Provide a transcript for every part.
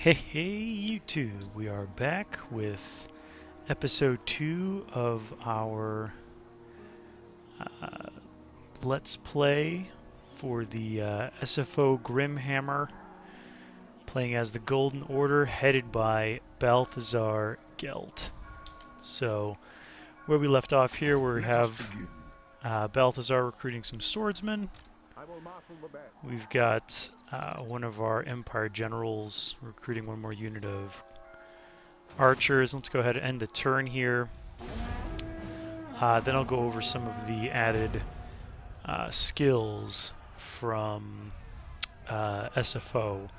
Hey YouTube, we are back with episode 2 of our uh, Let's Play for the SFO Grimhammer, playing as the Golden Order, headed by Balthasar Gelt. So, where we left off here, we have Balthasar recruiting some swordsmen. We've got one of our Empire generals recruiting one more unit of archers. Let's go ahead and end the turn here. Then I'll go over some of the added skills from SFO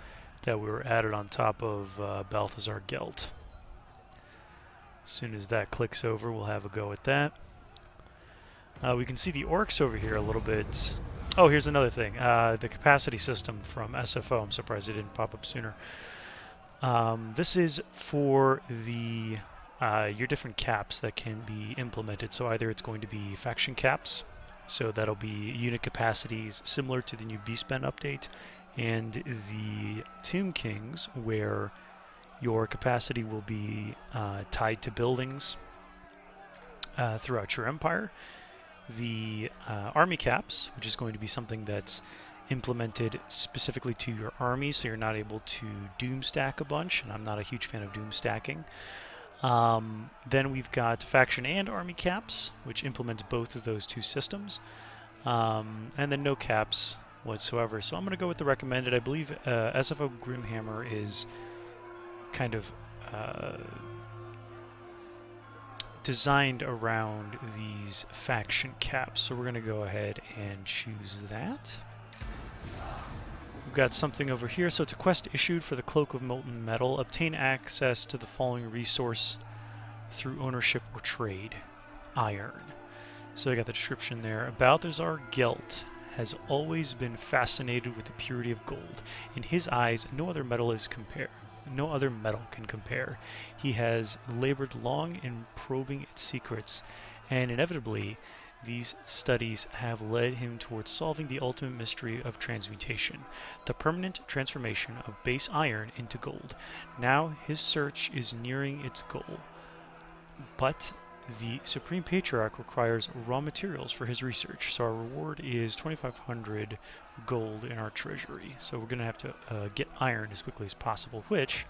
that were added on top of Balthasar Gelt. As soon as that clicks over, we'll have a go at that. We can see the orcs over here a little bit. Oh, here's another thing. The capacity system from SFO. I'm surprised it didn't pop up sooner. This is for the your different caps that can be implemented. So either it's going to be faction caps, so that'll be unit capacities similar to the new Beastmen update, and the Tomb Kings, where your capacity will be tied to buildings throughout your empire. The army caps, which is going to be something that's implemented specifically to your army, so you're not able to doom stack a bunch, and I'm not a huge fan of doom stacking. Then we've got faction and army caps, which implements both of those two systems, and then no caps whatsoever. So I'm going to go with the recommended. I believe SFO Grimhammer is kind of designed around these faction caps, so we're going to go ahead and choose that. We've got something over here. So it's a quest issued for the Cloak of Molten Metal. Obtain access to the following resource through ownership or trade. Iron. So I got the description there. Balthasar Gelt has always been fascinated with the purity of gold. In his eyes, no other metal can compare. He has labored long in probing its secrets, and inevitably, these studies have led him towards solving the ultimate mystery of transmutation, the permanent transformation of base iron into gold. Now his search is nearing its goal, but the Supreme Patriarch requires raw materials for his research, so our reward is 2,500 gold in our treasury. So we're going to have to get iron as quickly as possible, which,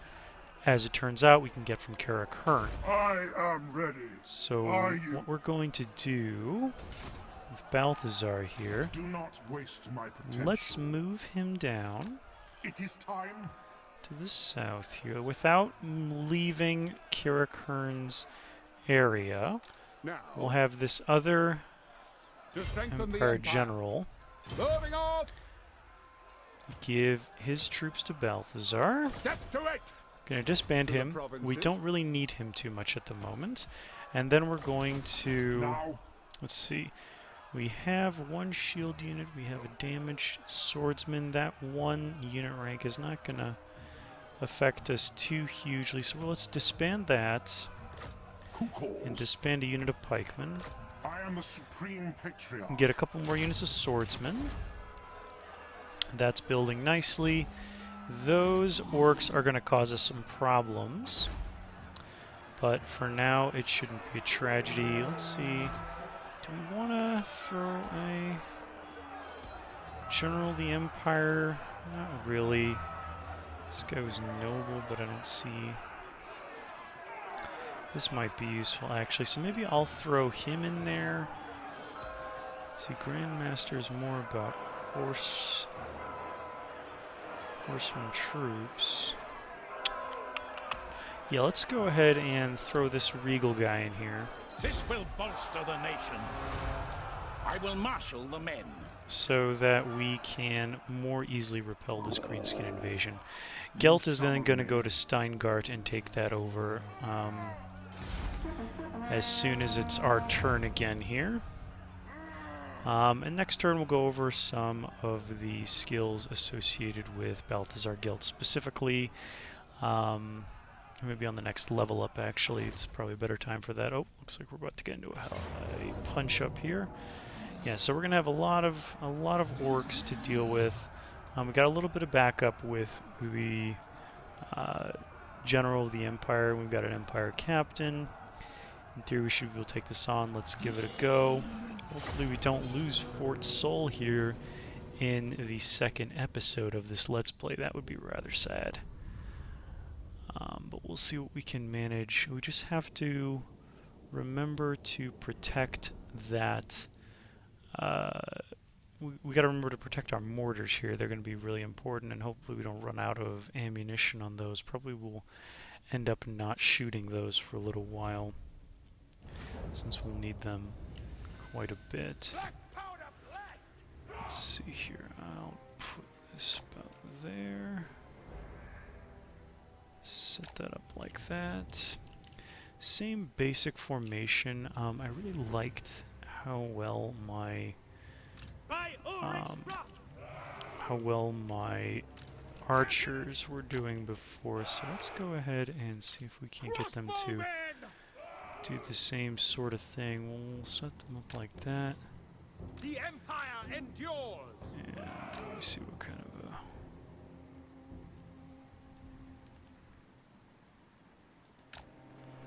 as it turns out, we can get from Karak Hearn. I am ready. So what we're going to do with Balthasar here, do not waste my potential. Let's move him down. It is time to the south here without leaving Karak Hearn's area. Now, we'll have this other Empire general give his troops to Balthasar. Step to it. Gonna disband him. We don't really need him too much at the moment. And then we're going to, let's see, we have one shield unit, we have a damaged swordsman. That one unit rank is not gonna affect us too hugely, so let's disband that and disband a unit of pikemen. I am the Supreme Patriarch. And get a couple more units of swordsmen. That's building nicely. Those orcs are going to cause us some problems, but for now it shouldn't be a tragedy. Let's see, do we want to throw a General of the Empire? Not really. This guy was noble, but I don't see. This might be useful actually, so maybe I'll throw him in there. Let's see, Grandmaster is more about horsemen troops. Yeah, let's go ahead and throw this regal guy in here. This will bolster the nation. I will marshal the men, so that we can more easily repel this greenskin invasion. Gelt is then going to go to Steingart and take that over as soon as it's our turn again here. And next turn we'll go over some of the skills associated with Balthasar Gelt specifically. Maybe on the next level up actually, it's probably a better time for that. Oh, looks like we're about to get into a punch up here. Yeah, so we're gonna have a lot of orcs to deal with. We got a little bit of backup with the uh, general of the Empire. We've got an Empire captain. In theory, we should be able to take this on. Let's give it a go. Hopefully we don't lose Fort Seoul here in the second episode of this Let's Play. That would be rather sad. But we'll see what we can manage. We just have to remember to protect that. We got to remember to protect our mortars here. They're going to be really important, and hopefully we don't run out of ammunition on those. Probably we'll end up not shooting those for a little while, since we'll need them quite a bit. Let's see here. I'll put this about there. Set that up like that. Same basic formation. I really liked how well my archers were doing before, so let's go ahead and see if we can't get them to do the same sort of thing. We'll set them up like that. The Empire endures. And let me see what kind of a...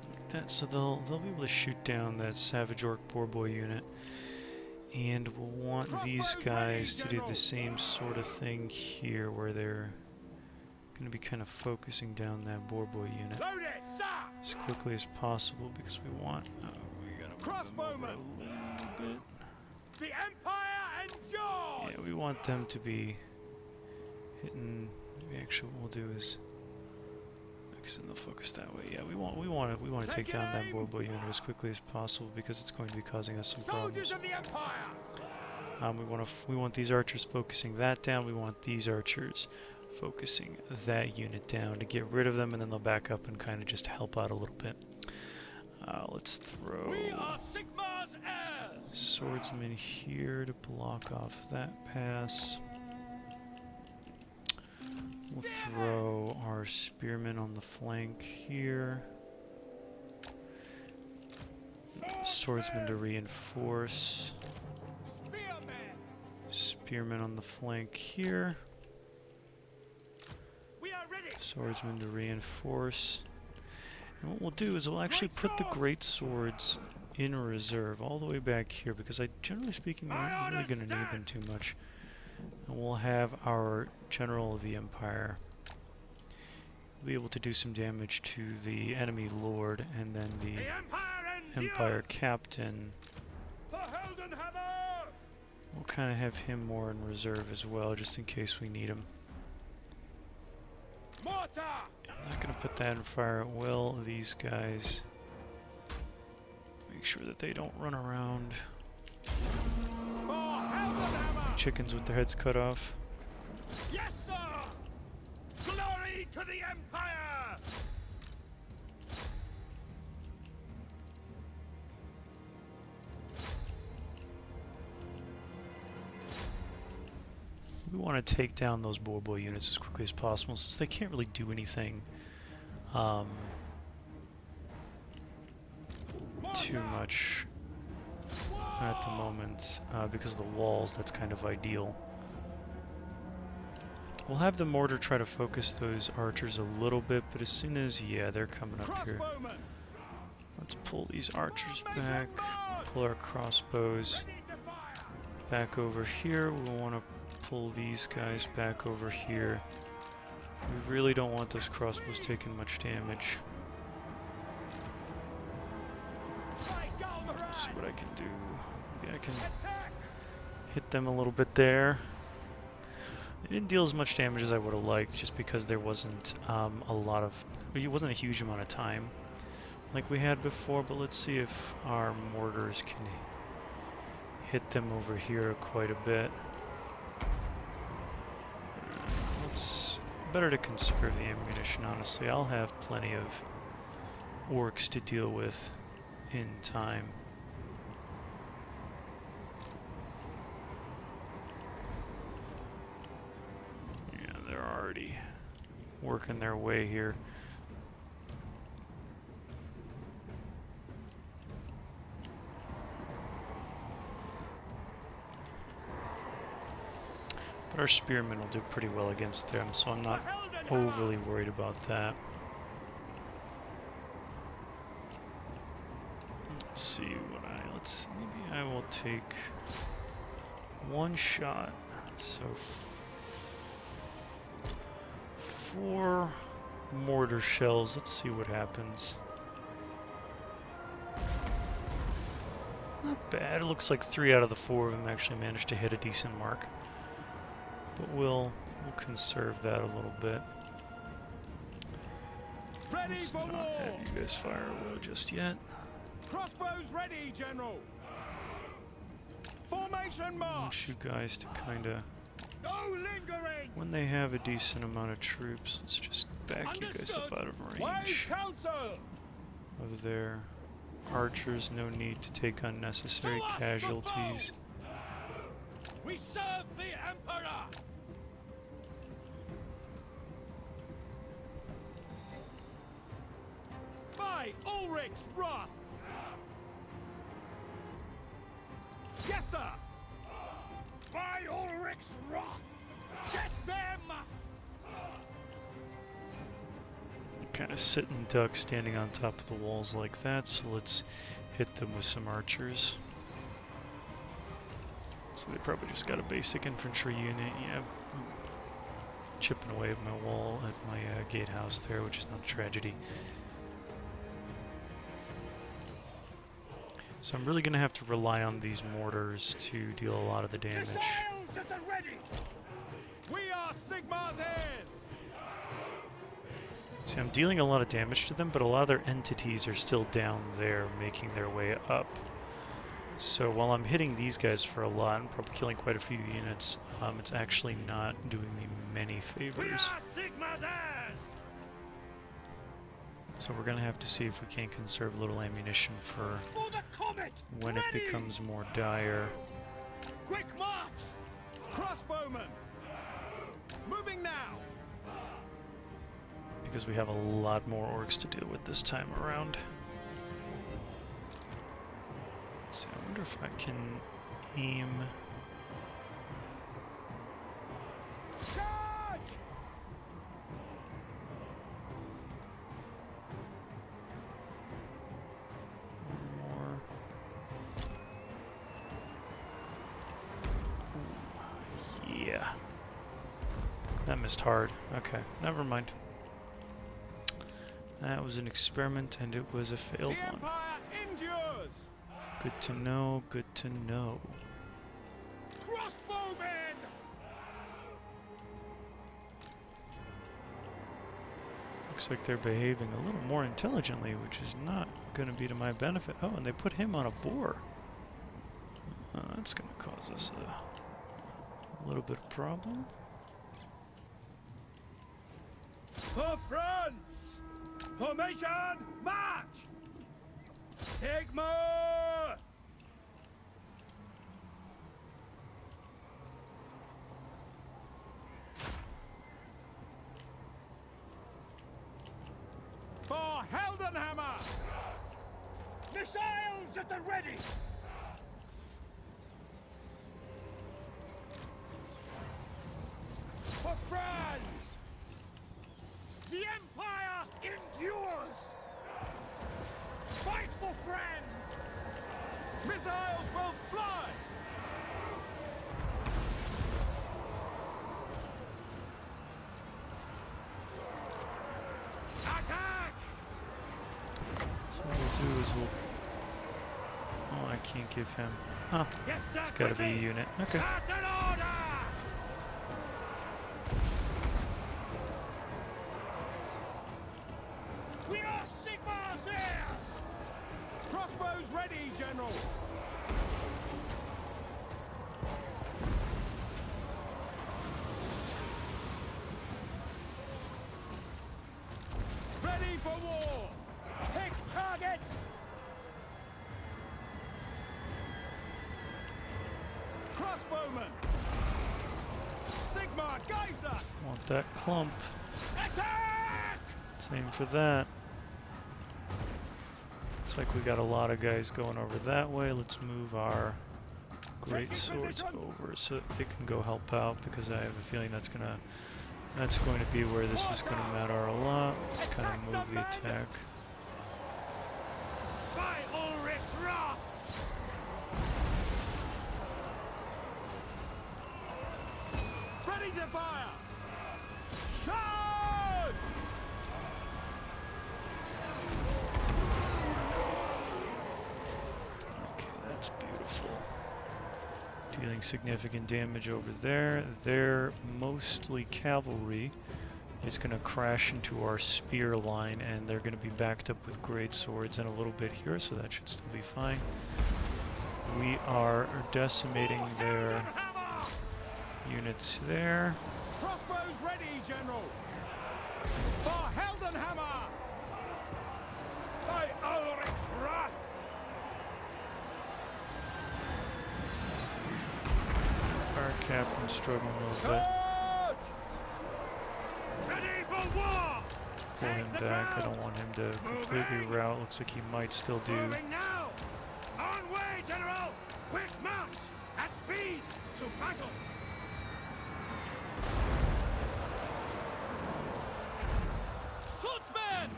like that, so they'll be able to shoot down that Savage Orc Boar Boy unit. And we'll want these guys to do the same sort of thing here, where they're going to be kind of focusing down that Boar Boy unit as quickly as possible, because we want... we gotta move them over a little bit. The Empire endures. Yeah, we want them to be hitting... maybe actually what we'll do is... because then they'll focus that way. Yeah, we want to take down that Boar Boy unit as quickly as possible, because it's going to be causing us some problems. Of the Empire. We want these archers focusing that down. We want these archers focusing that unit down to get rid of them, and then they'll back up and kind of just help out a little bit. Let's throw We are Sigmar's heirs. swordsman here to block off that pass. We'll throw our spearmen on the flank here. Swordsman to reinforce. Spearmen on the flank here. We are ready. Swordsman to reinforce. And what we'll do is we'll actually put the great swords in reserve all the way back here, because generally speaking, we're not really going to need them too much. And we'll have our General of the Empire be able to do some damage to the enemy Lord, and then the Empire Captain, we'll kind of have him more in reserve as well, just in case we need him. Mortar. I'm not going to put that in fire at will. These guys, make sure that they don't run around. Chickens with their heads cut off. Yes, sir! Glory to the Empire! We want to take down those Boar Boy units as quickly as possible, since they can't really do anything too much at the moment, because of the walls. That's kind of ideal. We'll have the mortar try to focus those archers a little bit, but as soon as, yeah, they're coming up here. Let's pull these archers back, pull our crossbows back over here. We'll want to pull these guys back over here. We really don't want those crossbows taking much damage. Let's see what I can do. Maybe I can hit them a little bit there. They didn't deal as much damage as I would have liked, just because there wasn't it wasn't a huge amount of time like we had before, but let's see if our mortars can hit them over here quite a bit. It's better to conserve the ammunition, honestly. I'll have plenty of orcs to deal with in time. Yeah, they're already working their way here. But our spearmen will do pretty well against them, so I'm not overly worried about that. Let's see what maybe I will take one shot. So 4 mortar shells. Let's see what happens. Not bad. It looks like 3 out of the 4 of them actually managed to hit a decent mark. But we'll conserve that a little bit. Let's not have you guys fire a will just yet. Crossbows ready, General. Formation I march. want you guys to kind of, No lingering. when they have a decent amount of troops, let's just back you guys up out of range Council. of their archers. No need to take unnecessary casualties. We serve the Emperor. By Ulrich's wrath. Yes, sir. By Ulrich's wrath. Get them. Kind of sitting duck standing on top of the walls like that, so let's hit them with some archers. So they probably just got a basic infantry unit. Yeah, chipping away at my wall at my gatehouse there, which is not a tragedy. So I'm really going to have to rely on these mortars to deal a lot of the damage. Missiles at the ready. We are Sigmar's heirs. See, I'm dealing a lot of damage to them, but a lot of their entities are still down there making their way up. So while I'm hitting these guys for a lot and probably killing quite a few units, it's actually not doing me many favors. We are Sigmar's heirs. So we're going to have to see if we can't conserve a little ammunition for the comet. when it becomes more dire. Quick march. Crossbowmen. Moving now. Because we have a lot more orcs to deal with this time around. Let's see, I wonder if I can aim. Charge. More. Ooh, yeah. That missed hard. Okay, never mind. That was an experiment and it was a failed The one. Empire endures. Good to know, good to know. Crossbowmen. Looks like they're behaving a little more intelligently, which is not going to be to my benefit. Oh, and they put him on a boar. That's going to cause us a little bit of problem. For France. Formation march. Sigmar. For Heldenhammer. Missiles at the ready. For France. The Empire endures. Fight for friends. Missiles will fly. Attack! So what we'll do is we'll... Oh, I can't give him... Huh, Yes, sir. it's gotta be a unit. Okay. That's an order! We are Sigmar's heirs! Crossbows ready, General! Ready for war! Pick targets! Crossbowmen! Sigmar guides us! Want that clump. Attack! Same for that. Looks like we got a lot of guys going over that way. Let's move our great swords over so that they can go help out, because I have a feeling that's gonna That's going to be where this is going to matter a lot. Let's kind of move the attack. By Ulrich's wrath! Ready to fire! Charge! Okay, that's beautiful. Dealing significant damage over there. They're mostly cavalry. It's going to crash into our spear line, and they're going to be backed up with great swords in a little bit here, so that should still be fine. We are decimating their units there. Crossbows ready, General! For Heldenhammer! By Ulrich's wrath! Our captain's struggling a little bit. Ready for war! Pull him back. I don't want him to completely rout. Looks like he might still do. Moving now! On way, General! Quick march! At speed! To battle! Swordsmen!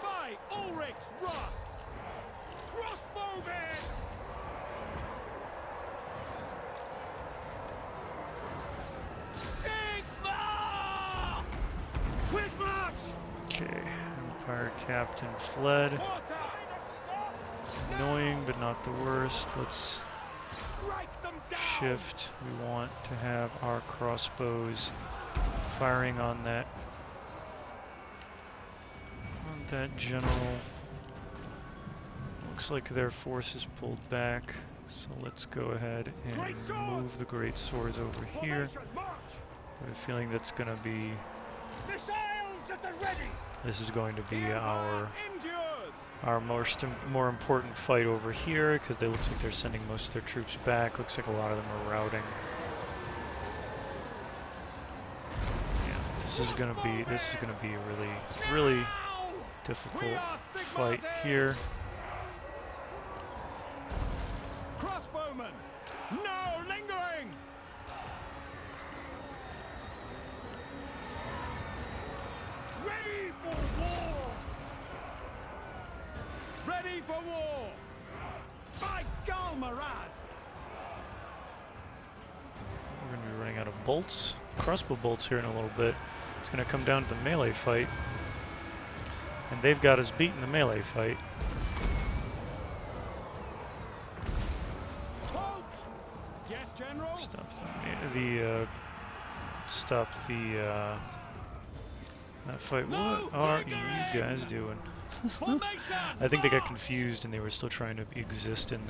By Ulrich's wrath! Crossbowmen! Sigma! Quick march! Okay, Empire captain fled. Annoying, but not the worst. Let's Strike them down! shift. We want to have our crossbows firing on that general. Looks like their forces pulled back, so let's go ahead and move the great swords over here. I have a feeling that's going to be. Missiles at the ready! This is going to be Endures! our more important fight over here, because they looks like they're sending most of their troops back. Looks like a lot of them are routing. Yeah, this is gonna be a really difficult fight here. Crossbowmen! No lingering! Ready for war! Ready for war! By Galmaraz! We're gonna be running out of bolts, crossbow bolts here in a little bit. It's gonna come down to the melee fight, and they've got us beat in the melee fight. Halt! Yes, General? Stop that fight. What are you guys doing? Formation! I think they got confused and they were still trying to exist in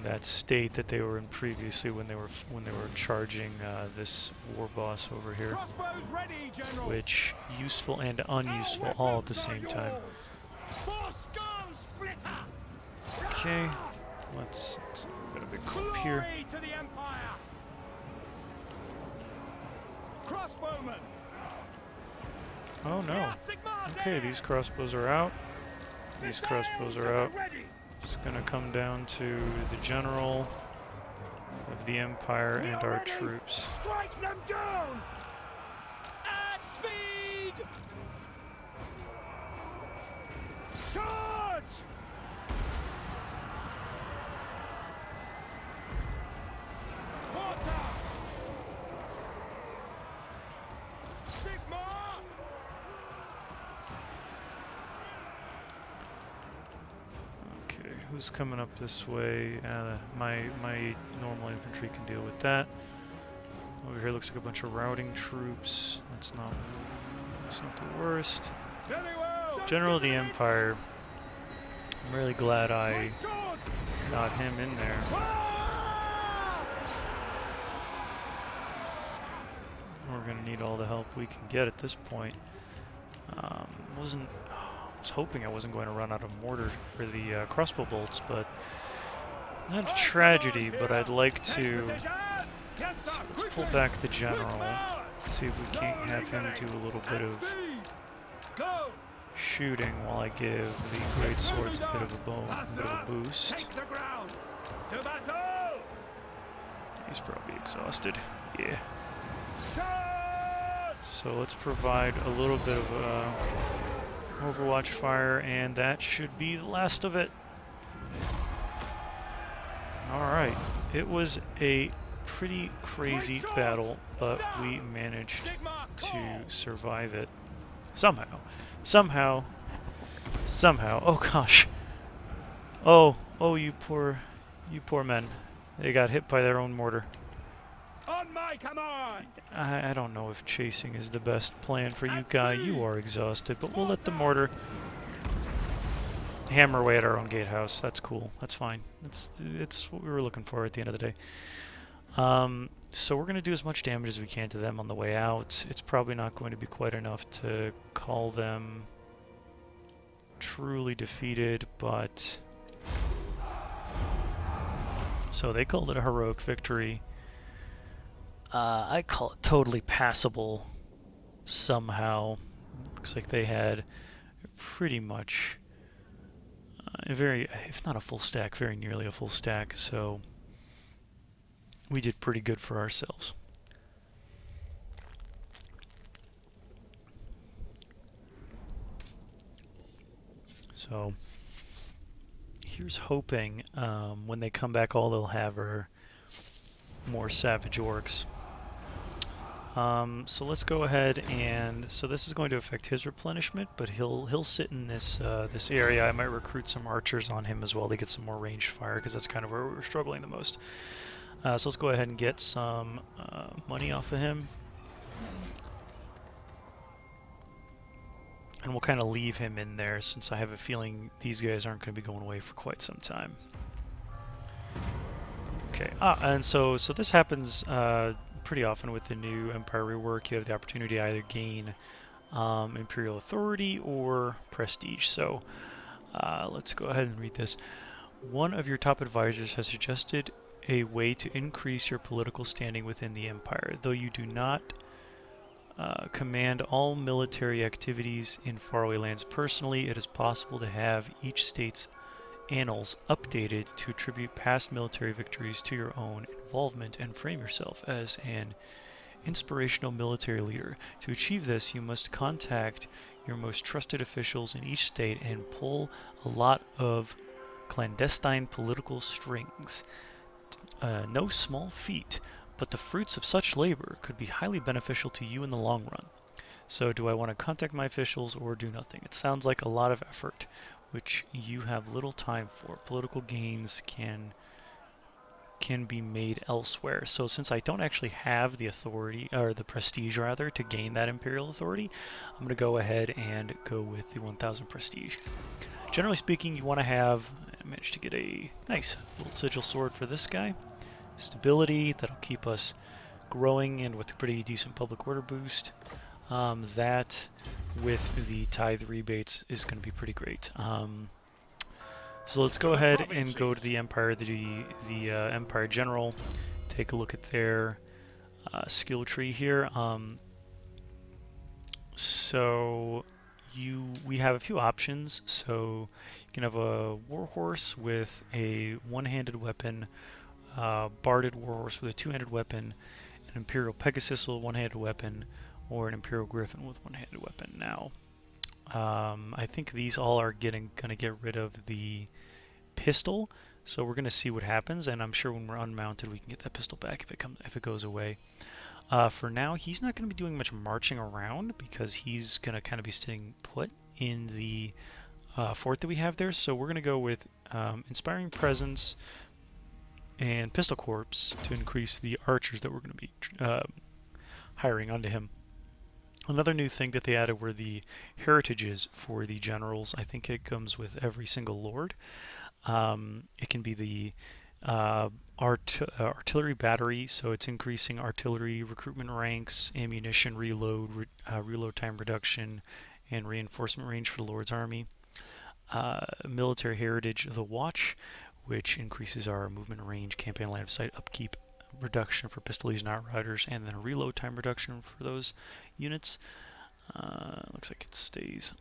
that state that they were in previously when they were charging this war boss over here. Crossbows ready, General! Which useful and unuseful all at the same time. For skull splitter! Okay, let's get a big clip here. Glory to the Empire! Crossbowmen! Oh no. Okay, these crossbows are out. These crossbows are out. It's gonna come down to the general of the Empire and our troops. Strike them down! At speed! Charge! Water! Sigma! Okay, who's coming up this way? My normal infantry can deal with that. Over here looks like a bunch of routing troops. That's not the worst. Very well! General of the Empire. I'm really glad I got him in there. We're gonna need all the help we can get at this point. I was hoping I wasn't going to run out of mortar for the crossbow bolts, but not a tragedy. But I'd like to. Let's pull back the general. See if we can't have him do a little bit of shooting while I give the great swords a bit of a boost. He's probably exhausted. Yeah. Charge! So let's provide a little bit of Overwatch fire, and that should be the last of it. Alright, it was a pretty crazy battle, but we managed to survive it. Somehow. Somehow. Oh gosh. Oh, you poor men. They got hit by their own mortar. On my command! I don't know if chasing is the best plan for you, Guy. You are exhausted, but we'll let the mortar hammer away at our own gatehouse. That's cool. That's fine. It's what we were looking for at the end of the day. So we're going to do as much damage as we can to them on the way out. It's probably not going to be quite enough to call them truly defeated, but... So they called it a heroic victory. I call it totally passable somehow. Looks like they had pretty much a very, if not a full stack, very nearly a full stack, so we did pretty good for ourselves. So here's hoping when they come back all they'll have are more savage orcs. So let's go ahead and so this is going to affect his replenishment, but he'll sit in this this area. I might recruit some archers on him as well to get some more ranged fire because that's kind of where we're struggling the most. So let's go ahead and get some money off of him, and we'll kind of leave him in there since I have a feeling these guys aren't going to be going away for quite some time. Okay, and so this happens pretty often with the new Empire rework. You have the opportunity to either gain Imperial Authority or Prestige. So let's go ahead and read this. One of your top advisors has suggested a way to increase your political standing within the Empire. Though you do not command all military activities in faraway lands personally, it is possible to have each state's annals updated to attribute past military victories to your own involvement and frame yourself as an inspirational military leader. To achieve this, you must contact your most trusted officials in each state and pull a lot of clandestine political strings. No small feat, but the fruits of such labor could be highly beneficial to you in the long run. So do I want to contact my officials or do nothing? It sounds like a lot of effort, which you have little time for. Political gains can be made elsewhere. So since I don't actually have the authority, or the prestige rather, to gain that Imperial authority, I'm going to go ahead and go with the 1000 prestige. Generally speaking, you want to have, I managed to get a nice little sigil sword for this guy. Stability, that'll keep us growing and with a pretty decent public order boost. That with the tithe rebates is going to be pretty great. So let's go ahead and go to the Empire, the Empire General. Take a look at their skill tree here. So we have a few options. So you can have a warhorse with a one-handed weapon, barded warhorse with a two-handed weapon, an Imperial Pegasus with a one-handed weapon, or an Imperial Griffin with one-handed weapon. Now, I think these all are going to get rid of the pistol, so we're going to see what happens, and I'm sure when we're unmounted we can get that pistol back if it goes away. For now, he's not going to be doing much marching around because he's going to kind of be staying put in the fort that we have there, so we're going to go with Inspiring Presence and Pistol Corps to increase the archers that we're going to be hiring onto him. Another new thing that they added were the heritages for the generals. I think it comes with every single lord. It can be the artillery battery, so it's increasing artillery recruitment ranks, ammunition reload, reload time reduction, and reinforcement range for the Lord's army. Military heritage, the Watch, which increases our movement range, campaign line of sight, upkeep, reduction for pistolies and outriders, and then a reload time reduction for those units. Looks like it stays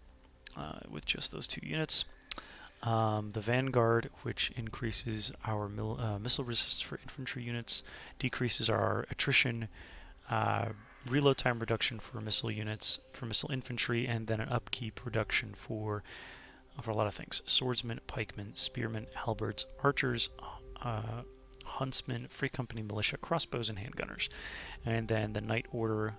with just those two units. The Vanguard, which increases our missile resistance for infantry units, decreases our attrition, reload time reduction for missile units, for missile infantry, and then an upkeep reduction for a lot of things. Swordsmen, pikemen, spearmen, halberds, archers, huntsmen, free company militia, crossbows, and handgunners. And then the Knight Order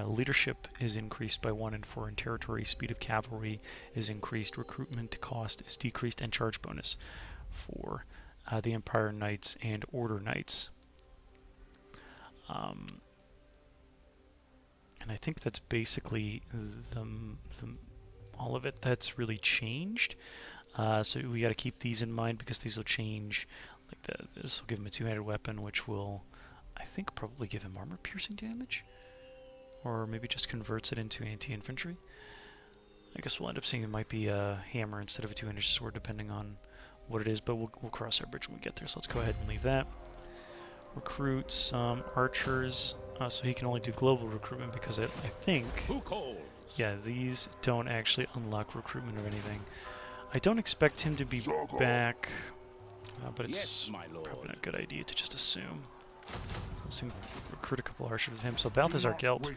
leadership is increased by 1 in foreign territory, speed of cavalry is increased, recruitment cost is decreased, and charge bonus for the Empire Knights and Order Knights. And I think that's basically all of it that's really changed. So we got to keep these in mind because these will change. Like this will give him a two-handed weapon, which will, I think, probably give him armor-piercing damage, or maybe just converts it into anti-infantry. I guess we'll end up seeing it might be a hammer instead of a two-handed sword, depending on what it is. But we'll cross our bridge when we get there. So let's go ahead and leave that. Recruit some archers. So he can only do global recruitment because I think, yeah, these don't actually unlock recruitment or anything. I don't expect him to be back, but it's probably not a good idea to just assume. So let's recruit a couple archers with him. So Balthasar Gelt.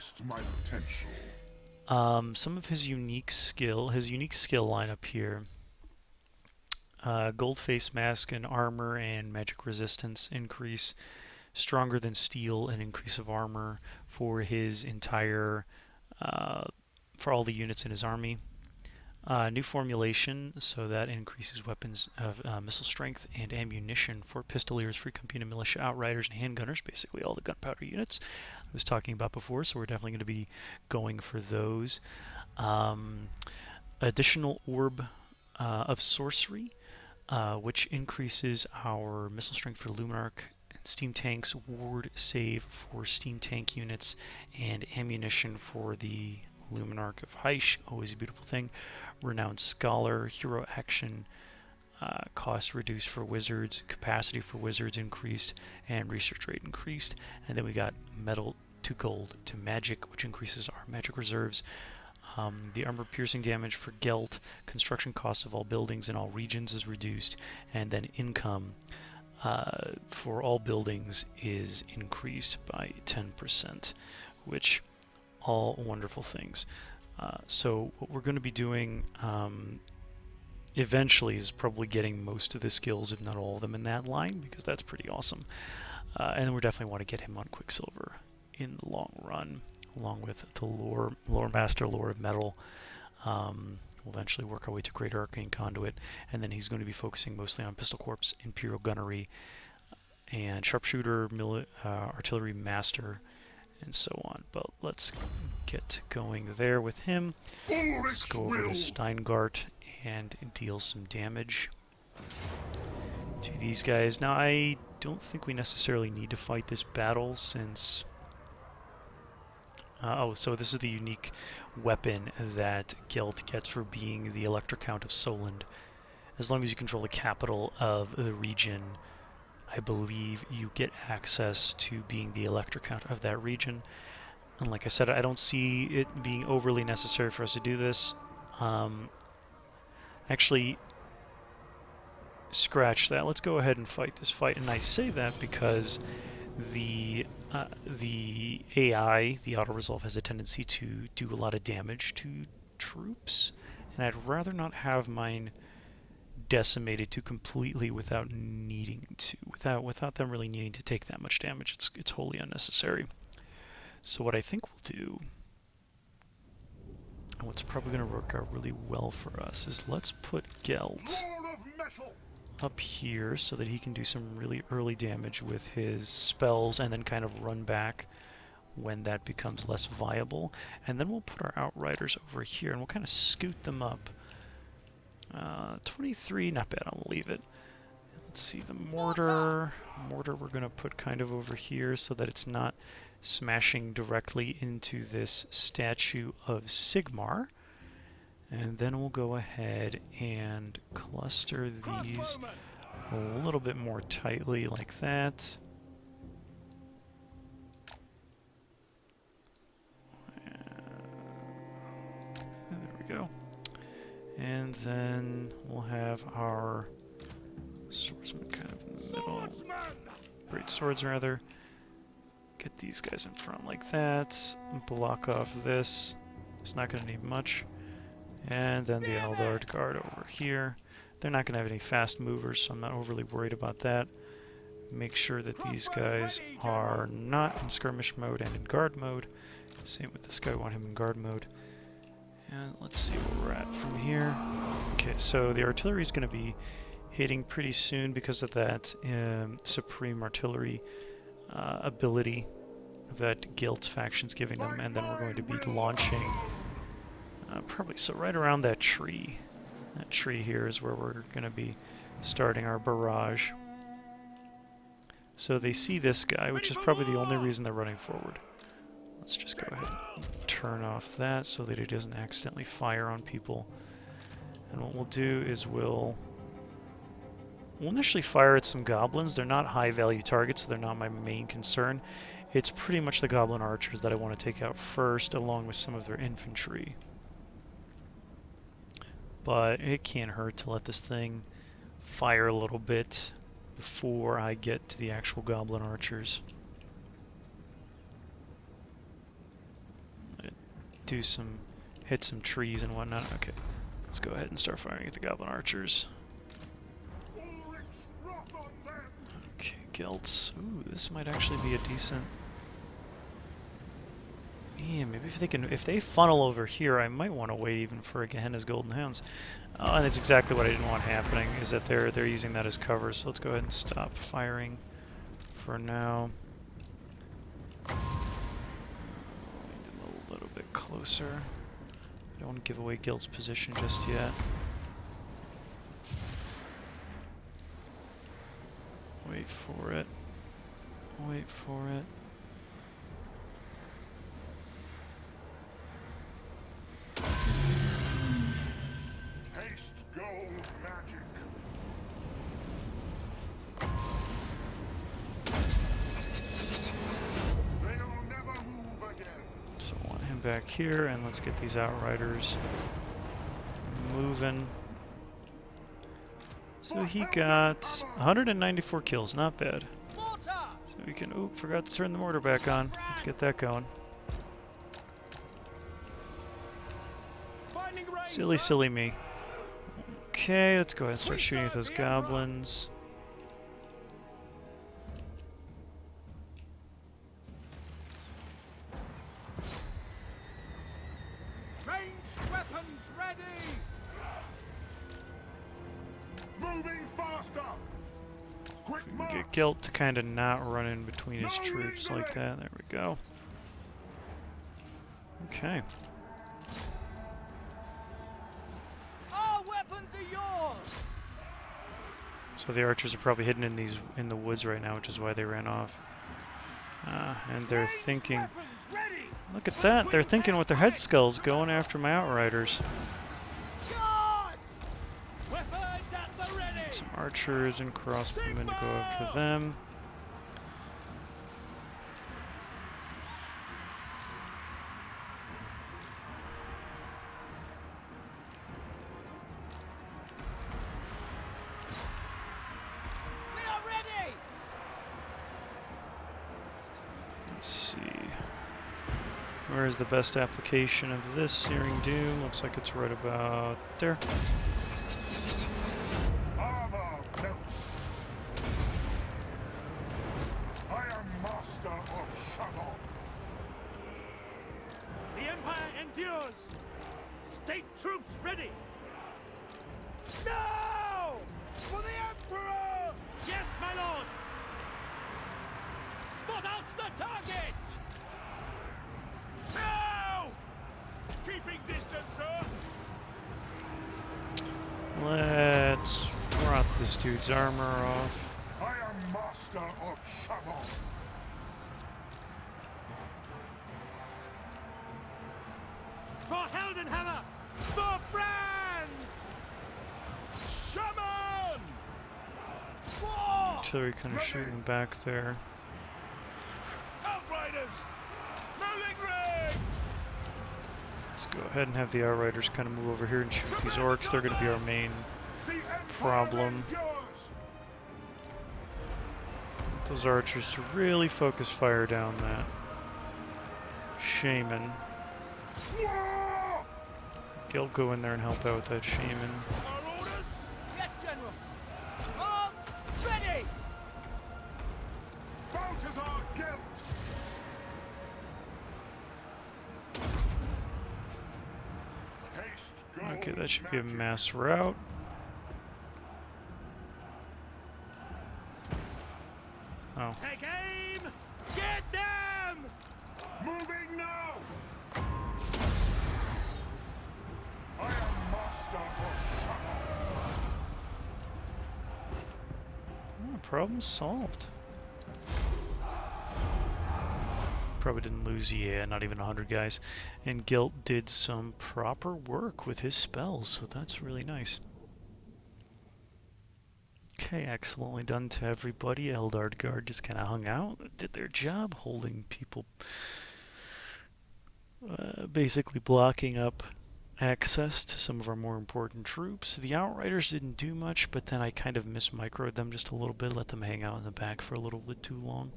Some of his unique skill lineup here. Gold face mask and armor and magic resistance increase. Stronger than steel, an increase of armor for his entire, for all the units in his army. New formulation, so that increases weapons of missile strength and ammunition for pistoliers, free company militia, outriders, and handgunners, basically all the gunpowder units I was talking about before, so we're definitely going to be going for those. Additional orb of sorcery, which increases our missile strength for Luminarch, steam tanks, ward save for steam tank units, and ammunition for the Luminarch of Heish, always a beautiful thing. Renowned Scholar, hero action, cost reduced for wizards, capacity for wizards increased, and research rate increased. And then we got metal to gold to magic, which increases our magic reserves. The armor piercing damage for Gelt, construction costs of all buildings in all regions is reduced, and then income for all buildings is increased by 10%, which all wonderful things. So what we're going to be doing eventually is probably getting most of the skills, if not all of them, in that line, because that's pretty awesome. And we definitely want to get him on Quicksilver in the long run, along with the lore master, lore of metal. We'll eventually work our way to Great Arcane Conduit, and then he's going to be focusing mostly on Pistol Corps, Imperial Gunnery, and Sharpshooter, Artillery Master, and so on. But let's get going there with him. Let's go over to Steingart and deal some damage to these guys. Now, I don't think we necessarily need to fight this battle since... so this is the unique weapon that Gelt gets for being the Elector Count of Solent. As long as you control the capital of the region, I believe you get access to being the Elector Count of that region. And like I said, I don't see it being overly necessary for us to do this. Actually, scratch that. Let's go ahead and fight this fight. And I say that because the AI, the auto-resolve, has a tendency to do a lot of damage to troops. And I'd rather not have mine decimated too completely without needing to, without them really needing to take that much damage. It's wholly unnecessary. So what I think we'll do, and what's probably going to work out really well for us, is let's put Gelt up here so that he can do some really early damage with his spells and then kind of run back when that becomes less viable. And then we'll put our Outriders over here and we'll kind of scoot them up. 23, not bad, I'll leave it. Let's see, the mortar we're going to put kind of over here so that it's not smashing directly into this statue of Sigmar. And then we'll go ahead and cluster these a little bit more tightly like that. And there we go. And then we'll have our swordsman kind of in the middle. Great swords, rather. Get these guys in front like that. Block off this. It's not going to need much. And then the Eldard Guard over here. They're not going to have any fast movers, so I'm not overly worried about that. Make sure that these guys are not in skirmish mode and in guard mode. Same with this guy, we want him in guard mode. And let's see where we're at from here. Okay, so the artillery is going to be hitting pretty soon because of that Supreme Artillery ability that Gelt faction's giving them, and then we're going to be launching probably so right around that tree. That tree here is where we're going to be starting our barrage. So they see this guy, which is probably the only reason they're running forward. Let's just go ahead and turn off that so that he doesn't accidentally fire on people. And what we'll do is we'll initially fire at some goblins. They're not high value targets, so they're not my main concern. It's pretty much the goblin archers that I want to take out first, along with some of their infantry. But it can't hurt to let this thing fire a little bit before I get to the actual goblin archers. Hit some trees and whatnot. Okay, let's go ahead and start firing at the goblin archers. Okay, Gelts. Ooh, this might actually be a decent. Yeah, maybe if they funnel over here, I might want to wait even for Gehenna's Golden Hounds. And that's exactly what I didn't want happening, is that they're using that as cover. So let's go ahead and stop firing for now. Lead them a little bit closer. I don't want to give away Gelt's position just yet. Wait for it. Wait for it. Taste gold magic. They'll never move again. So I want him back here, and let's get these Outriders moving. So he got 194 kills, not bad. So we can, oop, forgot to turn the mortar back on. Let's get that going. Silly, silly me. Okay, let's go ahead and start shooting at those goblins. Ranged weapons ready! Moving faster. Quick march. Get Gelt to kind of not run in between his troops like that. There we go. Okay. Our weapons are yours! So the archers are probably hidden in the woods right now, which is why they ran off. And they're thinking, look at that, they're thinking with their head skulls, going after my Outriders. Some archers and crossbowmen to go after them. Let's see. Where is the best application of this Searing Doom? Looks like it's right about there. Armor melts. I am master of Shamon. The Empire endures! State troops ready! No! For the Emperor! Yes, my lord! Spot us the target! No! Keeping distance, sir! Let's rot this dude's armor off. I am master of Shamon. For Heldenhammer! For France! Shaman! War! Artillery kind of shooting back there. Outriders! Rolling ring! Let's Let's go ahead and have the Outriders kind of move over here and shoot these orcs. They're going to be our main The Empire problem. endures! Those archers to really focus fire down that shaman. War! Gelt go in there and help out with that shaman. Our orders? Yes, General. Arms ready! Balthasar Gelt! Haste Okay, gold that should be a magic. mass rout. Oh, Take aim! Get them! Moving now! I am master of Shamon. problem solved. Probably didn't lose, yeah, not even 100 guys. And Gelt did some proper work with his spells, so that's really nice. Okay, excellently done to everybody. Eldard Guard just kind of hung out, did their job, holding people, basically blocking up access to some of our more important troops. The Outriders didn't do much, but then I kind of mismicroed them just a little bit, let them hang out in the back for a little bit too long.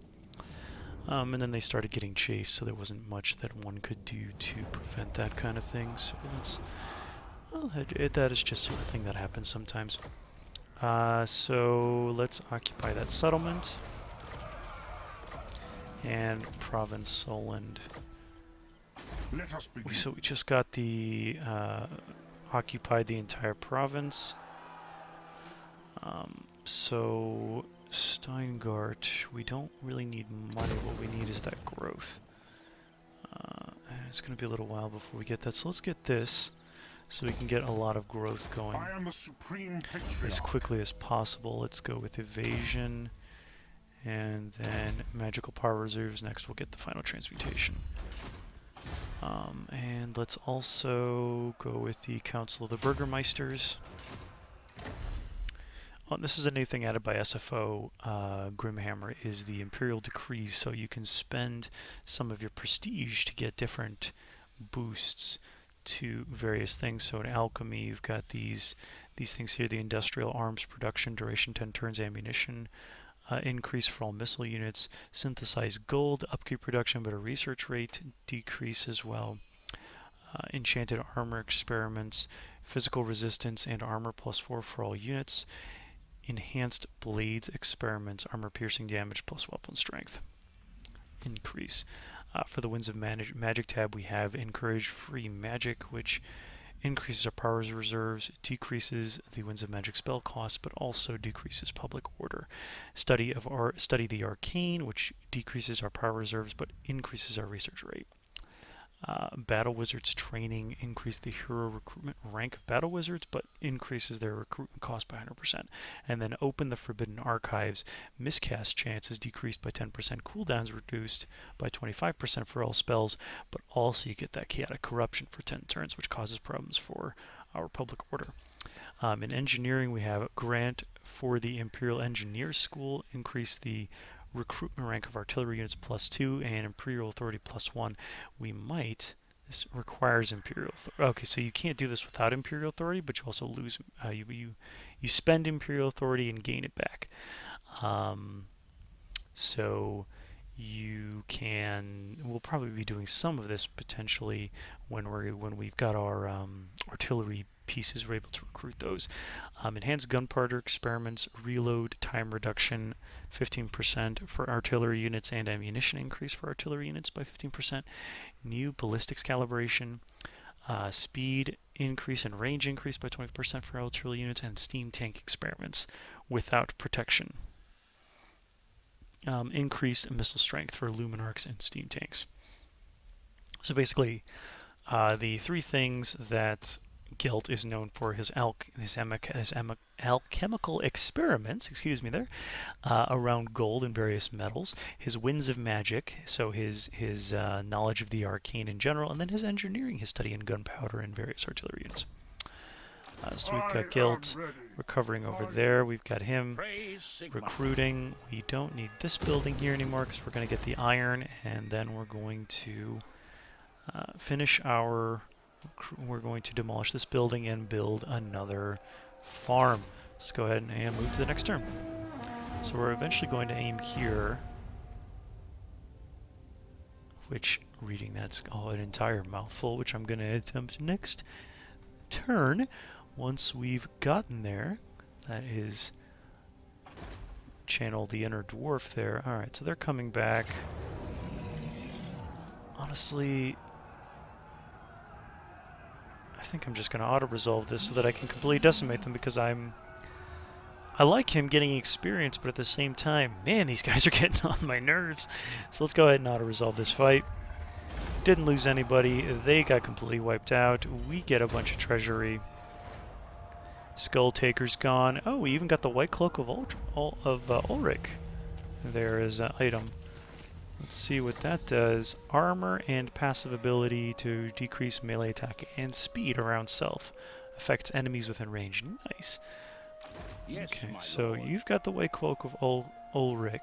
And then they started getting chased, so there wasn't much that one could do to prevent that kind of thing. So that's, well, that is just sort of thing that happens sometimes. So let's occupy that settlement. And Province Solent. Let us begin. So we just got the occupied the entire province. So Steingart, we don't really need money. What we need is that growth. It's going to be a little while before we get that. So let's get this, so we can get a lot of growth going I am the supreme as patriarch. quickly as possible. Let's go with evasion, and then magical power reserves. Next, we'll get the final transmutation. And let's also go with the Council of the Burgermeisters. This is a new thing added by SFO. Grimhammer is the Imperial Decrees, so you can spend some of your prestige to get different boosts to various things. So in alchemy, you've got these things here: the industrial arms production, duration 10 turns, ammunition increase for all missile units, synthesized gold, upkeep production, but a research rate decrease as well. Enchanted armor experiments, physical resistance and armor +4 for all units. Enhanced blades experiments, armor piercing damage plus weapon strength increase. For the Winds of Magic tab, we have encourage free magic, which increases our powers reserves, decreases the Winds of Magic spell cost, but also decreases public order. Study the arcane, which decreases our power reserves but increases our research rate. Battle Wizards training, increase the hero recruitment rank of Battle Wizards, but increases their recruitment cost by 100%. And then Open the Forbidden Archives, miscast chances decreased by 10%, cooldowns reduced by 25% for all spells, but also you get that Chaotic Corruption for 10 turns, which causes problems for our public order. In engineering, we have Grant for the Imperial Engineers School, increase the recruitment rank of artillery units +2 and Imperial Authority +1. We might, this requires Imperial Authority. Okay, so you can't do this without Imperial Authority, but you also lose, you spend Imperial Authority and gain it back. So you can, we'll probably be doing some of this potentially when we've got our artillery pieces, we're able to recruit those. Enhanced gunpowder experiments, reload time reduction 15% for artillery units and ammunition increase for artillery units by 15%. New ballistics calibration, speed increase and range increase by 20% for artillery units, and steam tank experiments without protection. Increased missile strength for luminarcs and steam tanks. So basically, the three things that Gelt is known for: his alchemical experiments, around gold and various metals, his Winds of Magic, so his knowledge of the arcane in general, and then his engineering, his study in gunpowder and various artillery units. So we've got Gelt recovering over there. We've got him recruiting. We don't need this building here anymore because we're going to get the iron, and then we're going to finish our we're going to demolish this building and build another farm. Let's go ahead and move to the next turn. So we're eventually going to aim here, which, reading that's an entire mouthful, which I'm going to attempt next turn. Once we've gotten there, that is channel the inner dwarf there. Alright, so they're coming back. Honestly, I think I'm just going to auto-resolve this so that I can completely decimate them, because I like him getting experience, but at the same time, man, these guys are getting on my nerves. So let's go ahead and auto-resolve this fight. Didn't lose anybody. They got completely wiped out. We get a bunch of treasury. Skull Taker's gone. Oh, we even got the White Cloak of Ulrich there as an item. Let's see what that does. Armor and passive ability to decrease melee attack and speed around self. Affects enemies within range. Nice. Yes, Okay, my so lord. you've got the White Cloak of Ulrich,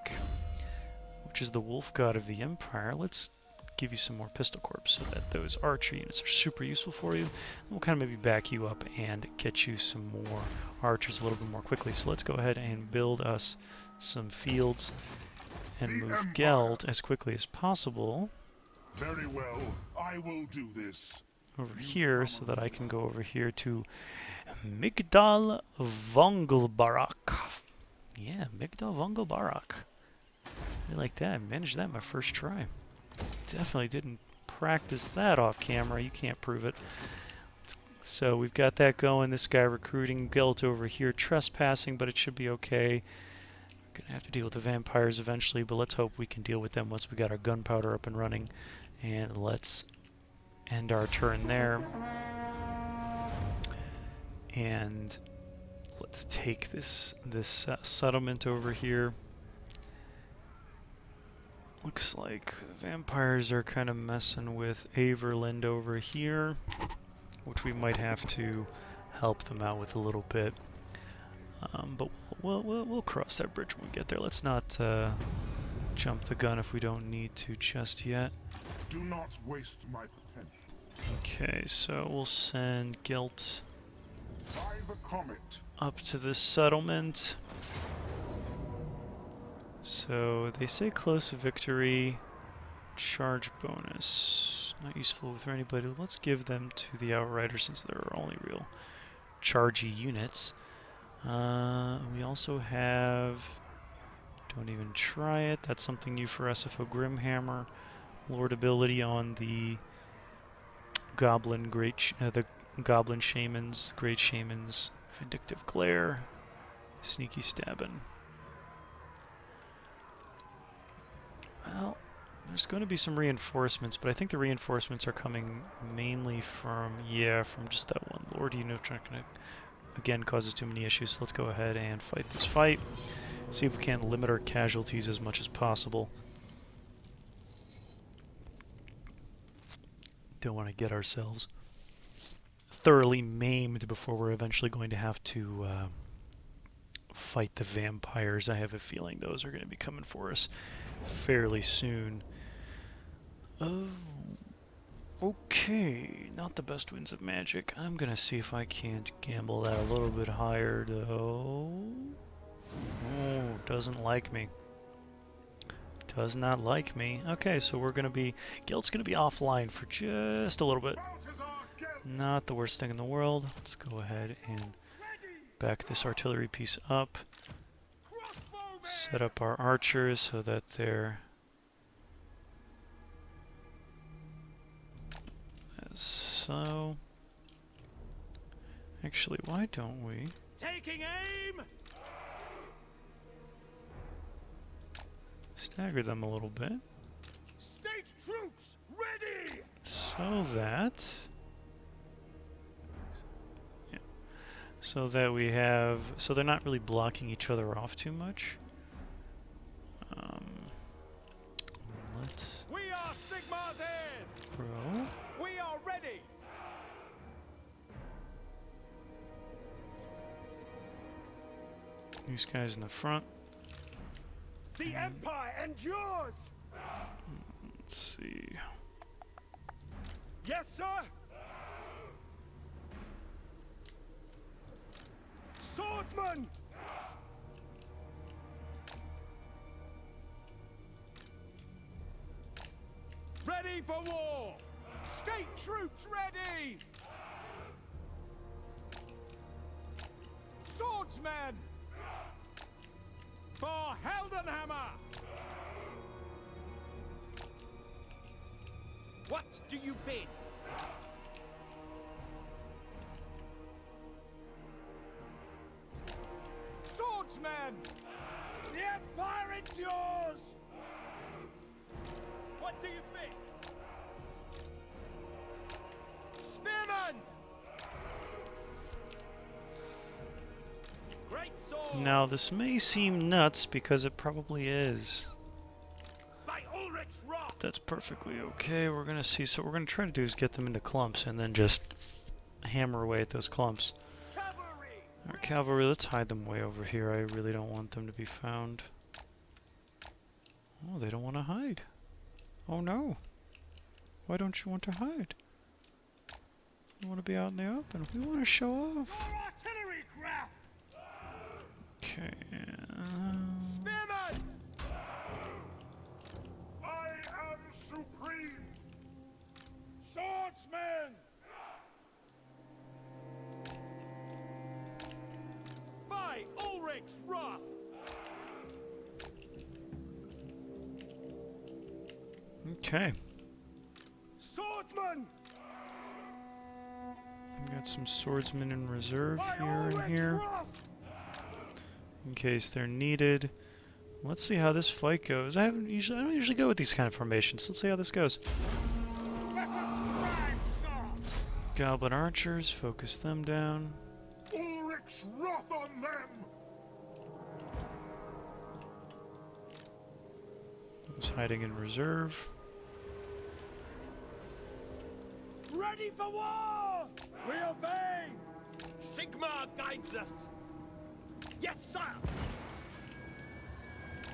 which is the wolf god of the Empire. Let's give you some more pistol corps so that those archer units are super useful for you. And we'll kind of maybe back you up and get you some more archers a little bit more quickly. So let's go ahead and build us some fields and The move Empire. Gelt as quickly as possible Very well, I will do this. over here so that I can go over here to Migdal Vongelbarak. Yeah, Migdal Vongelbarak. I like that. I managed that my first try. Definitely didn't practice that off camera. You can't prove it. So we've got that going. This guy recruiting Gelt over here, trespassing, but it should be okay. Gonna have to deal with the vampires eventually, but let's hope we can deal with them once we got our gunpowder up and running. And let's end our turn there. And let's take this settlement over here. Looks like vampires are kind of messing with Averland over here, which we might have to help them out with a little bit. But we'll cross that bridge when we get there. Let's not jump the gun if we don't need to just yet. Do not waste my potential. Okay, so we'll send Gelt By the comet. up to this settlement. So they say close victory, charge bonus. Not useful with anybody. Let's give them to the Outrider since they're our only real chargy units. We also have, don't even try it, that's something new for SFO Grimhammer. Lord ability on the Goblin the Goblin Shamans, Great Shamans, Vindictive Glare, Sneaky Stabbin'. Well, there's going to be some reinforcements, but I think the reinforcements are coming mainly from just that one Lord unit, which not going to, again, causes too many issues. So let's go ahead and fight this fight. See if we can limit our casualties as much as possible. Don't want to get ourselves thoroughly maimed before we're eventually going to have to fight the vampires. I have a feeling those are going to be coming for us fairly soon. Okay, not the best winds of magic. I'm gonna see if I can't gamble that a little bit higher though. Oh, doesn't like me. Does not like me. Okay, so we're gonna be, Gelt's gonna be offline for just a little bit. Balthasar Gelt. Not the worst thing in the world. Let's go ahead and back this artillery piece up. Set up our archers so that they're as so. Actually, why don't we Taking aim. stagger them a little bit State troops ready. so that we have, so they're not really blocking each other off too much. Let's We are Sigmar's heirs. throw. We are ready. These guys in the front. The Empire endures. Let's see. Yes, sir. Swordsman! Ready for war! State troops ready! Swordsmen! For Heldenhammer! What do you bid? Swordsmen! The Empire endures! What do you bid? Spearmen! Great sword! Now this may seem nuts because it probably is. By Ulrich's wrath! That's perfectly okay. We're gonna see. So what we're gonna try to do is get them into clumps and then just hammer away at those clumps. Cavalry! Our cavalry, let's hide them way over here. I really don't want them to be found. Oh, they don't want to hide. Oh no. Why don't you want to hide? You want to be out in the open. We want to show off. More artillery craft! Okay. Spearmen! I am supreme! Swordsmen! By Ulrich's wrath! Okay. Swordsman! We got some swordsmen in reserve By here and Ulrich's here wrath! in case they're needed. Let's see how this fight goes. I don't usually go with these kind of formations. Let's see how this goes. Weapons prime, sir! Goblin archers, focus them down. Ulrich's wrath on them! Who's hiding in reserve? Ready for war! We obey! Sigmar guides us! Yes, sir!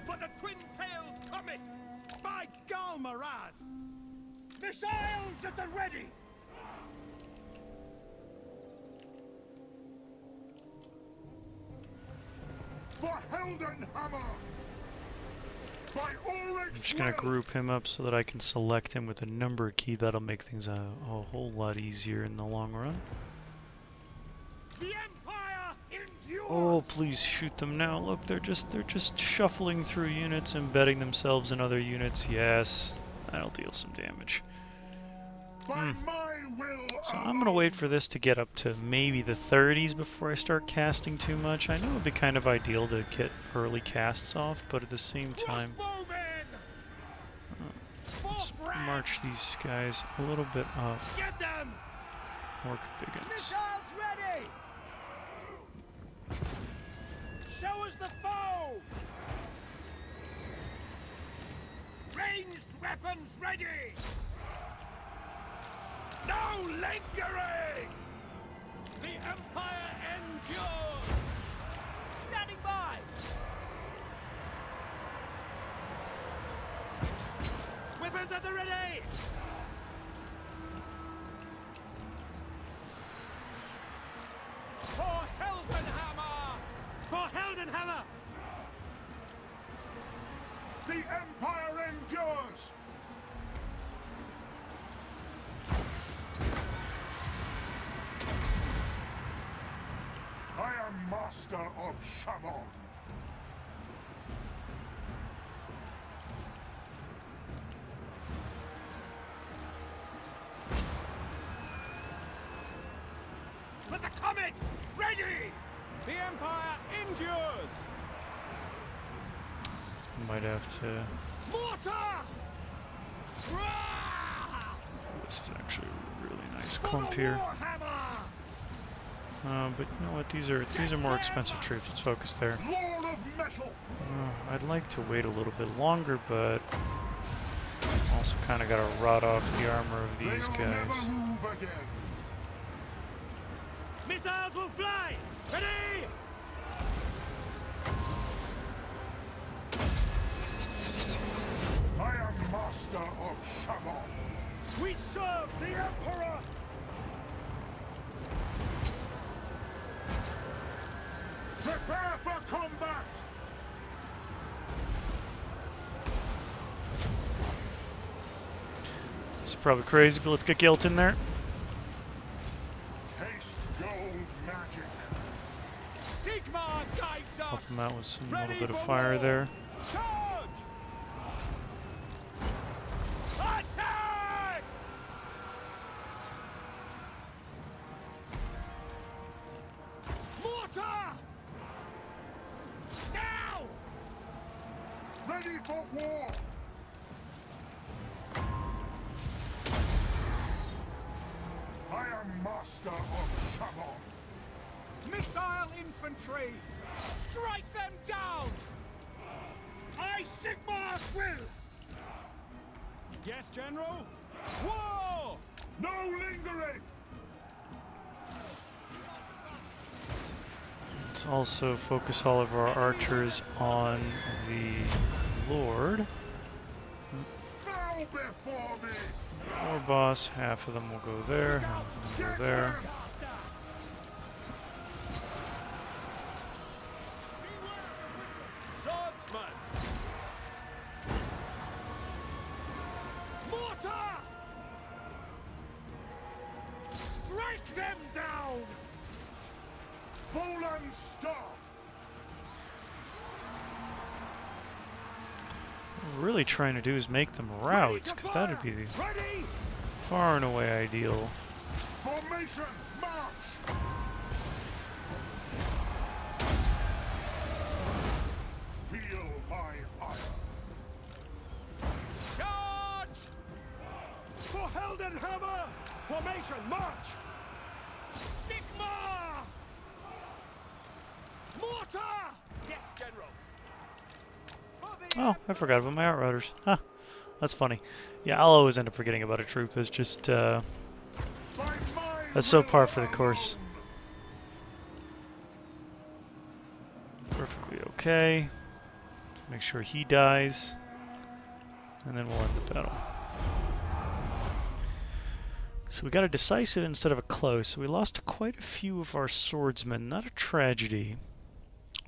For the twin-tailed comet! By Galmaraz! Missiles at the ready! For Heldenhammer! By I'm Ulrich's just gonna will! group him up so that I can select him with a number key. That'll make things a whole lot easier in the long run. The Empire endures! Oh, please shoot them now. Look, they're just shuffling through units, embedding themselves in other units. Yes, that'll deal some damage. By my will So I'm gonna wait for this to get up to maybe the 30s before I start casting too much. I know it'd be kind of ideal to get early casts off, but at the same time, Crossbowmen! let's Fourth rank! march these guys a little bit up. Get them! Work biggins. Missiles ready! Show us the foe! Ranged weapons ready! No lingering! The Empire endures! Standing by! Weapons at the ready! For Heldenhammer! For Heldenhammer! The Empire endures! I am master of Shamon. For the comet! Ready! The Empire endures! Might have to. Mortar! Rah! This is actually a really nice For clump the here. Warhammer! But you know what? These are more expensive troops. Let's focus there. Lord of Metal! I'd like to wait a little bit longer, but also kind of got to rot off the armor of these They'll guys. never move again. Missiles will fly! Ready! I am master of Shamon. We serve the Emperor! Prepare for combat! It's probably crazy, but let's get Gelt in there. Haste gold magic. Sigmar guides Help us. him out with some little Ready bit of for fire war. there. Charge! Attack! Mortar! Now! Ready for war! I am master of Shamon. Missile infantry! Strike them down! I Sigmar's will! Yes, General? War! No lingering! Let's also focus all of our archers on the Lord. Bow before me! War boss, half of them will go there, half of them will go there. Swordsman! Mortar! Strike them down! Volan staff! What we're really trying to do is make them routes, because that would be the Ready! far and away ideal. Formation, march! Feel my ire. Charge! For Heldenhammer! Formation, march! Sigmar! Mortar! Yes, General. Oh, I forgot about my Outriders. Huh, that's funny. Yeah, I'll always end up forgetting about a troop. It's just, By my that's so will par for the course. alone. Perfectly okay. Make sure he dies. And then we'll end the battle. So we got a decisive instead of a close. So we lost quite a few of our swordsmen. Not a tragedy.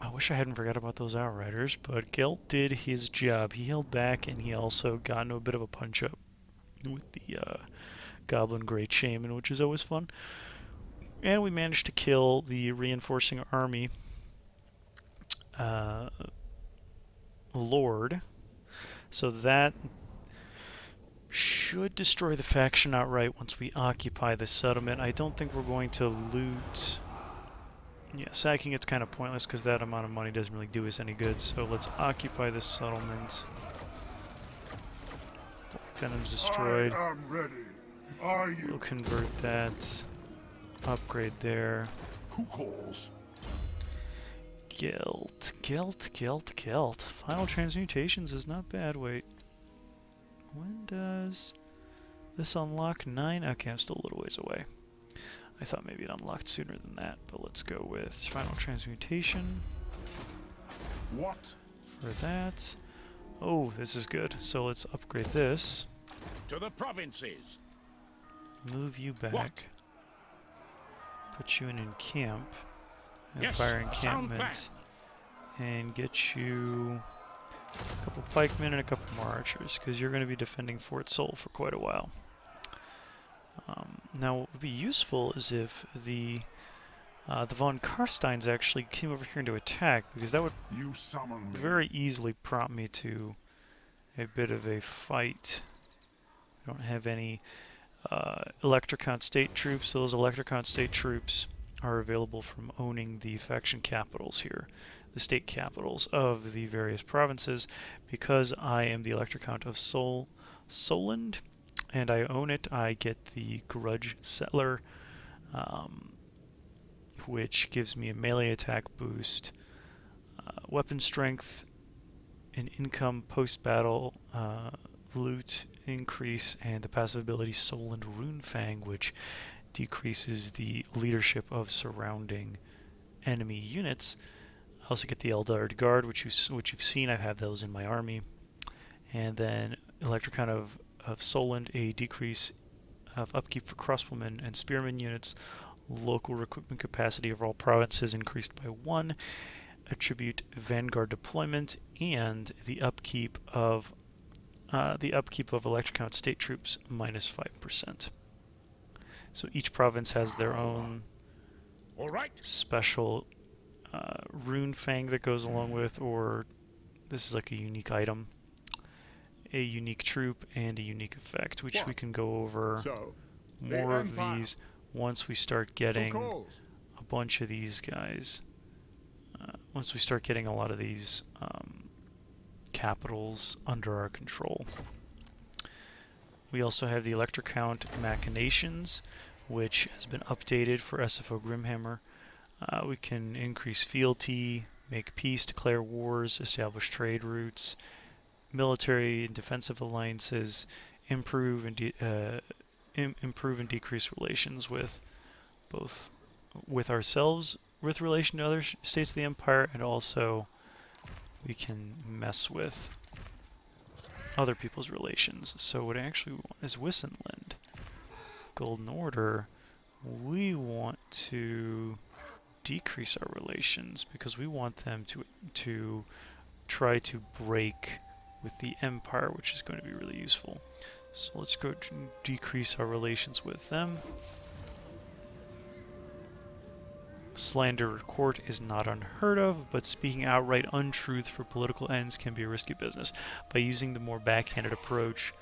I wish I hadn't forgot about those Outriders, but Gelt did his job. He held back, and he also got into a bit of a punch-up with the Goblin Great Shaman, which is always fun. And we managed to kill the reinforcing army Lord. So that should destroy the faction outright once we occupy the settlement. I don't think we're going to loot. Yeah, sacking it's kind of pointless because that amount of money doesn't really do us any good. So let's occupy this settlement. Venom's destroyed. I am ready. Are you? We'll convert that. Upgrade there. Who calls? Gelt. Final transmutations is not bad. Wait. When does this unlock? 9? Okay, I'm still a little ways away. I thought maybe it unlocked sooner than that, but let's go with final transmutation What? for that. Oh, this is good. So let's upgrade this. To the provinces! Move you back. What? Put you in camp. Yes, Empire a sound encampment. And get you a couple pikemen and a couple more archers, because you're going to be defending Fort Sol for quite a while. Now, what would be useful is if the von Karsteins actually came over here to attack, because that would You summon me. very easily prompt me to a bit of a fight. I don't have any Electrocon state troops, so those Electrocon state troops are available from owning the faction capitals here, the state capitals of the various provinces. Because I am the Electrocount of Solend, and I own it, I get the Grudge Settler, which gives me a melee attack boost, weapon strength, an income post-battle, loot increase, and the passive ability Solend Runefang, which decreases the leadership of surrounding enemy units. I also get the Eldard Guard, which you've seen. I have those in my army. And then Electrocon of Solend, a decrease of upkeep for crossbowmen and spearmen units, Local recruitment capacity of all provinces increased by 1. Attribute Vanguard deployment and the upkeep of electric count state troops minus 5%. So each province has their own All right. special rune fang that goes along with, or this is like a unique item, a unique troop, and a unique effect, which What? we can go over So, more of these once we start getting a bunch of these guys. Once we start getting a lot of these capitals under our control. We also have the electric count machinations, which has been updated for SFO Grimhammer. We can increase fealty, make peace, declare wars, establish trade routes, military and defensive alliances, improve and decrease relations with both with ourselves with relation to other states of the empire, and also we can mess with other people's relations. So what I actually want is Wissenland. Golden Order, we want to decrease our relations because we want them to try to break with the Empire, which is going to be really useful. So let's go to decrease our relations with them. Slander court is not unheard of, but speaking outright untruth for political ends can be a risky business. By using the more backhanded approach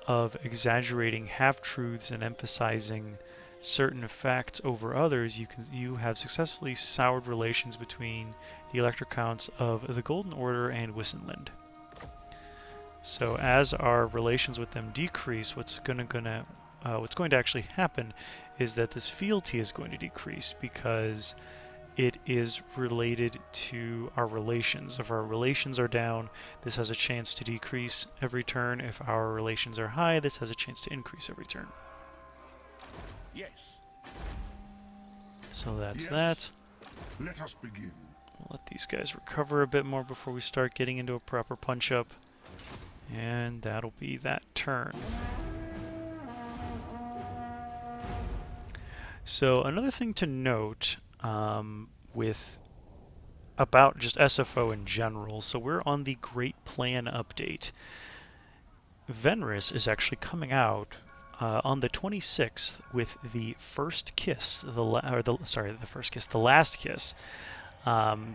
of exaggerating half-truths and emphasizing certain facts over others, you have successfully soured relations between the elector counts of the Golden Order and Wissenland. So as our relations with them decrease, what's going to actually happen is that this fealty is going to decrease because it is related to our relations. If our relations are down, this has a chance to decrease every turn. If our relations are high, this has a chance to increase every turn. Yes. So that's Yes. that. Let us begin. We'll let these guys recover a bit more before we start getting into a proper punch-up. And that'll be that turn. So another thing to note with about just SFO in general, so we're on the Great Plan update. Venris is actually coming out on the 26th with the first kiss, the last kiss.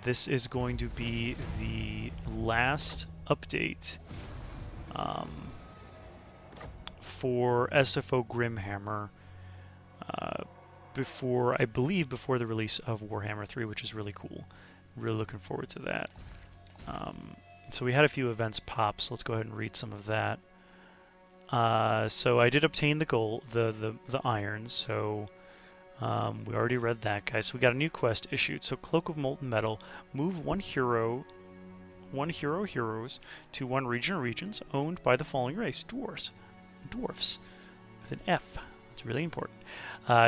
This is going to be the last update for SFO Grimhammer before the release of Warhammer 3, which is really cool. Really looking forward to that. So we had a few events pop, so let's go ahead and read some of that. So I did obtain the gold, the iron, so we already read that, guys. So we got a new quest issued. So Cloak of Molten Metal, move one hero heroes to one region or regions owned by the following race: dwarfs with an F. It's really important.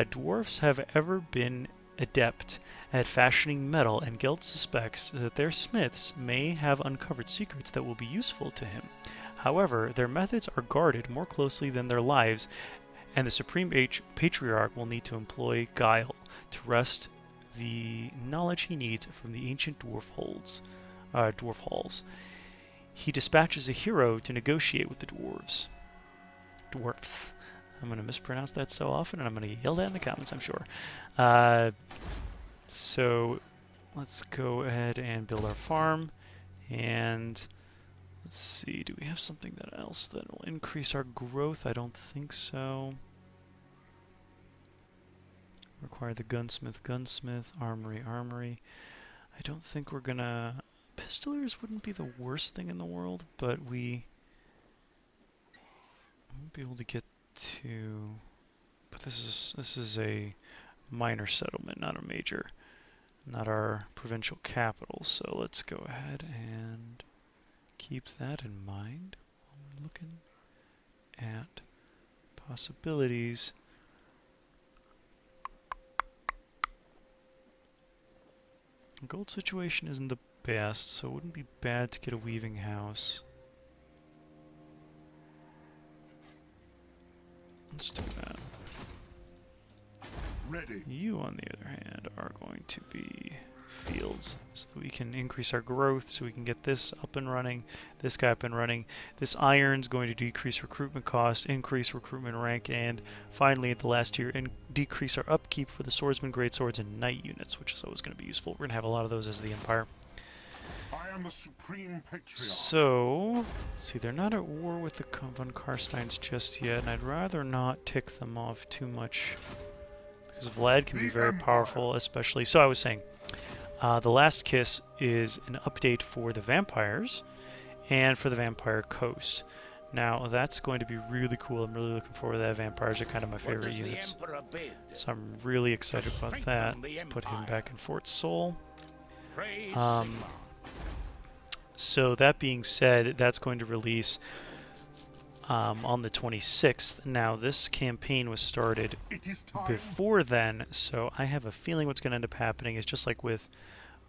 Dwarfs have ever been adept at fashioning metal, and Gelt suspects that their smiths may have uncovered secrets that will be useful to him. However, their methods are guarded more closely than their lives, and the Supreme Patriarch will need to employ guile to wrest the knowledge he needs from the ancient dwarf halls. He dispatches a hero to negotiate with the dwarves. I'm going to mispronounce that so often, and I'm going to yell that in the comments, I'm sure. So let's go ahead and build our farm, and let's see, do we have something else that will increase our growth? I don't think so. Require the gunsmith, armory. I don't think we're gonna... Pistolers wouldn't be the worst thing in the world, but we won't be able to get to... But this is a minor settlement, not a major, not our provincial capital. So let's go ahead and keep that in mind while we're looking at possibilities. The gold situation isn't the best, so it wouldn't be bad to get a weaving house. Let's do that. Ready. You, on the other hand, are going to be fields, so that we can increase our growth, so we can get this up and running, this guy up and running. This iron's going to decrease recruitment cost, increase recruitment rank, and finally at the last tier, decrease our upkeep for the swordsman, greatswords, and knight units, which is always going to be useful. We're going to have a lot of those as the Empire. I am the supreme patriarch. So, see, they're not at war with the von Karsteins just yet, and I'd rather not tick them off too much, because Vlad can be very powerful, especially. So I was saying, the Last Kiss is an update for the vampires and for the Vampire Coast. Now that's going to be really cool. I'm really looking forward to that. Vampires are kind of my favorite units, so I'm really excited about that. Let's put him back in Fort Sol. So that being said, that's going to release on the 26th. Now this campaign was started before then, so I have a feeling what's going to end up happening is just like with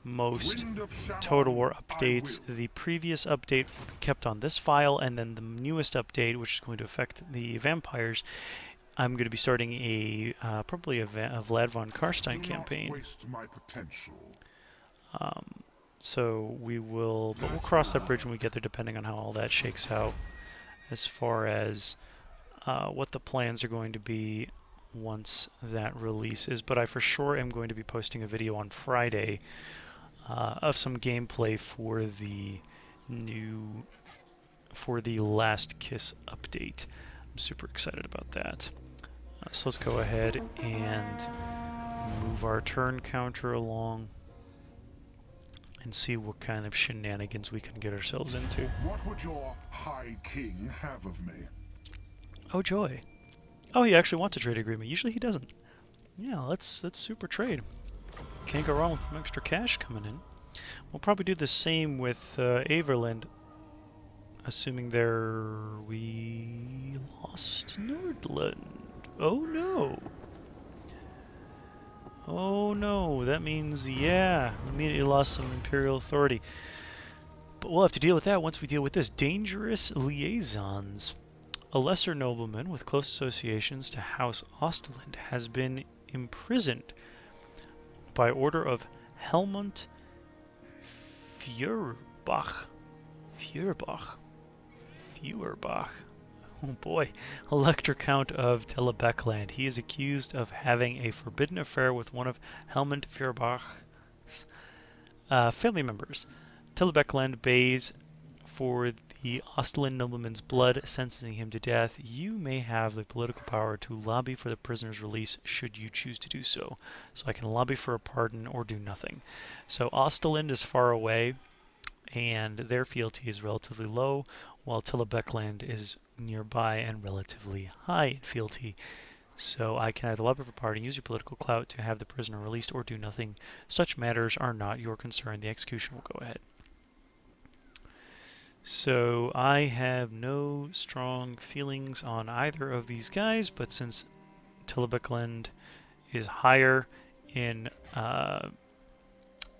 most Total War updates, the previous update will be kept on this file, and then the newest update, which is going to affect the vampires, I'm going to be starting a probably a Vlad von Karstein campaign. Waste my potential. So we will, but we'll cross that bridge when we get there, depending on how all that shakes out, as far as what the plans are going to be once that releases. But I for sure am going to be posting a video on Friday of some gameplay for the Last Kiss update. I'm super excited about that. So let's go ahead and move our turn counter along and see what kind of shenanigans we can get ourselves into. What would your High King have of me? Oh joy. Oh, he actually wants a trade agreement. Usually he doesn't. Yeah, let's super trade. Can't go wrong with some extra cash coming in. We'll probably do the same with Averland, assuming we lost Nordland. Oh no. Oh no, that means, yeah, we immediately lost some Imperial authority. But we'll have to deal with that once we deal with this. Dangerous liaisons. A lesser nobleman with close associations to House Ostland has been imprisoned by order of Helmut Feuerbach. Oh boy. Elector Count of Telebeckland. He is accused of having a forbidden affair with one of Helmut Feuerbach's family members. Telebeckland bays for the Ostland nobleman's blood, sentencing him to death. You may have the political power to lobby for the prisoner's release should you choose to do so. So I can lobby for a pardon or do nothing. So Ostland is far away, and their fealty is relatively low, while Telebeckland is nearby and relatively high in fealty. So I can either lobby for pardon, use your political clout to have the prisoner released, or do nothing. Such matters are not your concern. The execution will go ahead. So I have no strong feelings on either of these guys, but since Telebeckland is higher in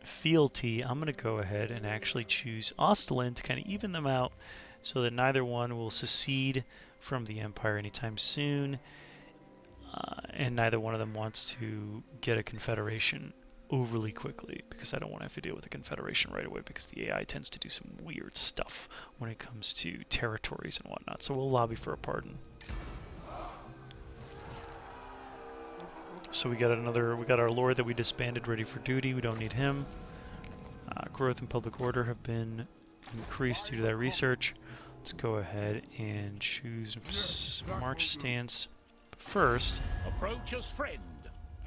fealty, I'm going to go ahead and actually choose Ostland to kind of even them out so that neither one will secede from the Empire anytime soon, and neither one of them wants to get a confederation overly quickly, because I don't want to have to deal with a confederation right away, because the AI tends to do some weird stuff when it comes to territories and whatnot. So we'll lobby for a pardon. So we got our lord that we disbanded ready for duty. We don't need him. Growth and public order have been increased due to that research. Let's go ahead and choose march stance first. Approach us, friend,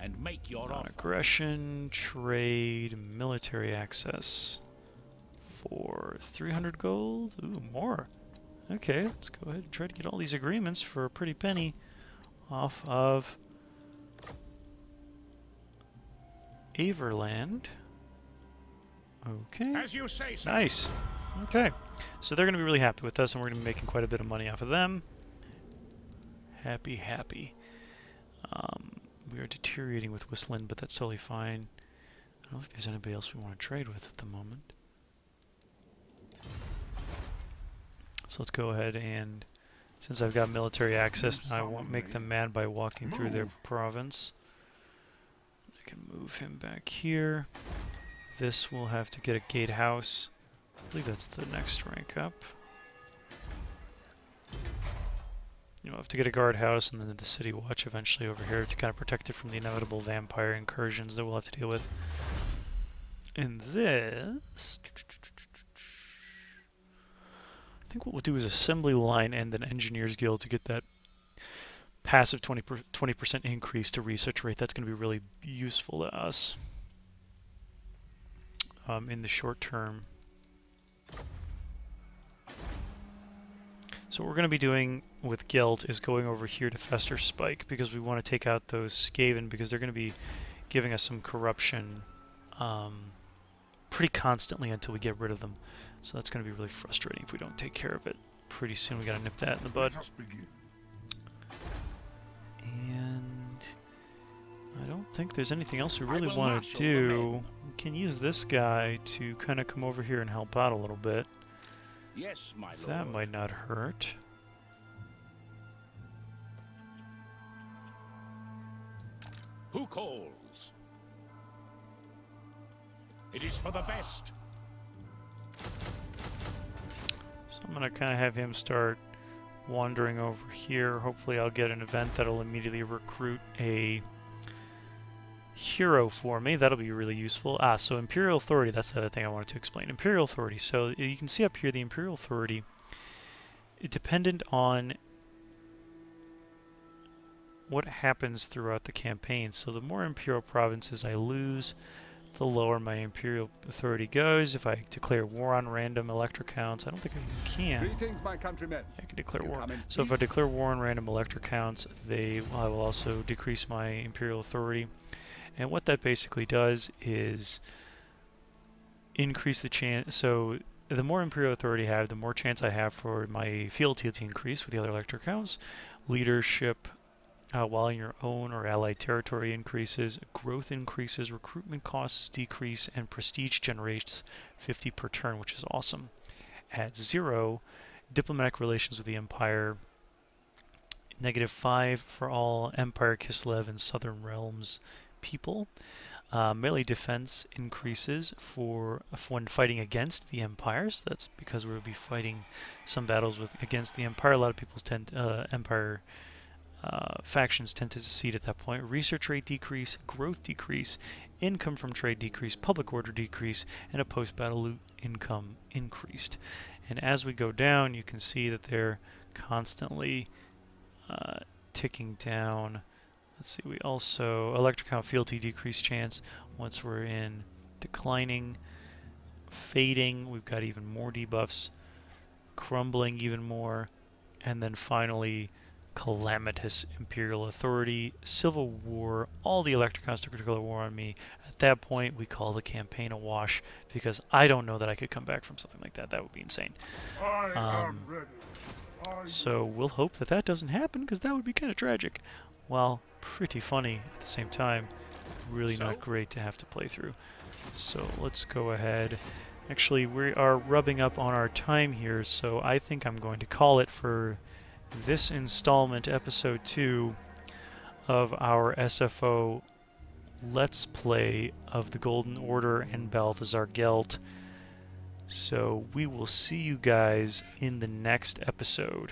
and make your offer. Non-aggression, trade, military access for 300 gold. Ooh, more. Okay, let's go ahead and try to get all these agreements for a pretty penny off of Averland. Okay. As you say, sir. Nice. Okay. So they're going to be really happy with us, and we're going to be making quite a bit of money off of them. Happy, happy. We are deteriorating with Whistland, but that's totally fine. I don't know if there's anybody else we want to trade with at the moment. So let's go ahead and, since I've got military access now, I won't make them mad by walking through their province. can move him back here. This will have to get a gatehouse. I believe that's the next rank up. You'll have to get a guardhouse and then the city watch eventually over here to kind of protect it from the inevitable vampire incursions that we'll have to deal with. And this, I think what we'll do is assembly line and then engineers guild to get that passive 20% increase to research rate. That's going to be really useful to us in the short term. So what we're going to be doing with Gelt is going over here to Fester Spike because we want to take out those Skaven because they're going to be giving us some corruption pretty constantly until we get rid of them. So that's going to be really frustrating if we don't take care of it. Pretty soon we got to nip that in the bud. And I don't think there's anything else we really want to do. We can use this guy to kind of come over here and help out a little bit. Yes, my lord. That might not hurt. Who calls? It is for the best. So I'm going to kind of have him start wandering over here. Hopefully I'll get an event that'll immediately recruit a hero for me. That'll be really useful. So Imperial Authority, that's the other thing I wanted to explain. Imperial Authority. So you can see up here the Imperial Authority, dependent on what happens throughout the campaign. So the more Imperial provinces I lose, the lower my Imperial Authority goes. If I declare war on random elector counts, I don't think I can. Greetings, my countrymen. I can declare You war. come in So if I peace? declare war on random elector counts, I will also decrease my Imperial Authority. And what that basically does is increase the chance. So the more Imperial Authority I have, the more chance I have for my fealty to increase with the other elector counts. Leadership, while in your own or allied territory, increases. Growth increases. Recruitment costs decrease, and prestige generates 50 per turn, which is awesome. At 0, diplomatic relations with the Empire. -5 for all Empire, Kislev, and Southern Realms people. Melee defense increases for when fighting against the Empire. So that's because we'll be fighting some battles against the Empire. A lot of people's Empire factions tend to secede at that point. Research rate decrease, growth decrease, income from trade decrease, public order decrease, and a post-battle loot income increased. And as we go down, you can see that they're constantly ticking down. Let's see, we also, elector count fealty decrease chance once we're in declining, fading, we've got even more debuffs, crumbling even more, and then finally calamitous Imperial Authority, Civil War, all the elector counts to declare war on me. At that point, we call the campaign a wash because I don't know that I could come back from something like that. That would be insane. I am ready. So we'll hope that that doesn't happen because that would be kind of tragic. Well, pretty funny at the same time. Really not great to have to play through. So let's go ahead. Actually, we are rubbing up on our time here, so I think I'm going to call it for this installment, episode 2 of our SFO Let's Play of the Golden Order and Balthasar Gelt. So we will see you guys in the next episode.